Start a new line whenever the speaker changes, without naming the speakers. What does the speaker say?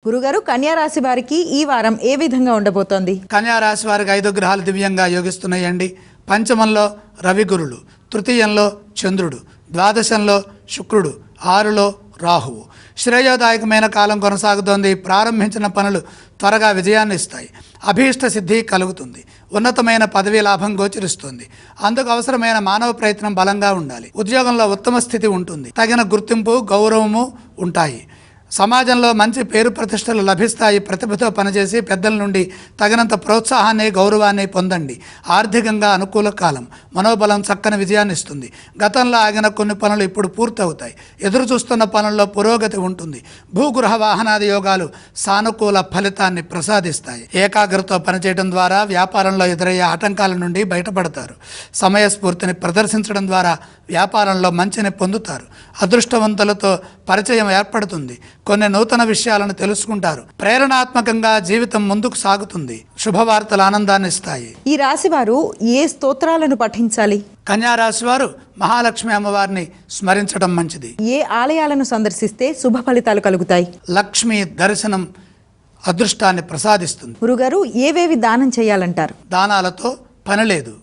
గురుగారు, కన్యా రాశి వారికి ఈ వారం ఏ విధంగా ఉండబోతోంది?
కన్యా రాశి వారికి 5 గ్రహాలు దివ్యంగా యోగిస్తున్నాయండి. పంచమంలో రవి గురులు, తృతీయంలో చంద్రుడు, ద్వాదశంలో శుక్రుడు, 6లో రాహువు. శ్రేయోదాయకమైన కాలం కొనసాగుతోంది. ప్రారంభించిన పనులు త్వరగా విజయాన్ని ఇస్తాయి. అభీష్ట సిద్ధి కలుగుతుంది. ఉన్నతమైన పదవీ లాభం గోచరిస్తుంది. అందుకు అవసరమైన మానవ ప్రయత్నం బలంగా ఉండాలి. ఉద్యోగంలో ఉత్తమ స్థితి ఉంటుంది. తగిన గుర్తింపు, గౌరవము ఉంటాయి. సమాజంలో మంచి పేరు ప్రతిష్టలు లభిస్తాయి. ప్రతిభతో పనిచేసి పెద్దల నుండి తగినంత ప్రోత్సాహాన్ని, గౌరవాన్ని పొందండి. ఆర్థికంగా అనుకూల కాలం. మనోబలం చక్కని విజయాన్ని ఇస్తుంది. గతంలో ఆగిన కొన్ని పనులు ఇప్పుడు పూర్తవుతాయి. ఎదురు చూస్తున్న పనుల్లో పురోగతి ఉంటుంది. భూగృహ వాహనాది యోగాలు సానుకూల ఫలితాన్ని ప్రసాదిస్తాయి. ఏకాగ్రతతో పనిచేయడం ద్వారా వ్యాపారంలో ఎదురయ్యే ఆటంకాల నుండి బయటపడతారు. సమయస్ఫూర్తిని ప్రదర్శించడం ద్వారా వ్యాపారంలో మంచిని పొందుతారు. అదృష్టవంతులతో పరిచయం ఏర్పడుతుంది. కొన్ని నూతన విషయాలను తెలుసుకుంటారు. ప్రేరణాత్మకంగా జీవితం ముందుకు సాగుతుంది. శుభవార్తలు ఆనందాన్ని ఇస్తాయి.
ఈ రాశి వారు ఏ స్తోత్రాలను పఠించాలి?
కన్యా రాశి వారు మహాలక్ష్మి అమ్మవారిని స్మరించడం మంచిది.
ఏ ఆలయాలను సందర్శిస్తే శుభ ఫలితాలు కలుగుతాయి?
లక్ష్మి దర్శనం అదృష్టాన్ని ప్రసాదిస్తుంది.
గురుగారు, ఏవేవి దానం చేయాలంటారు?
దానాలతో పని లేదు.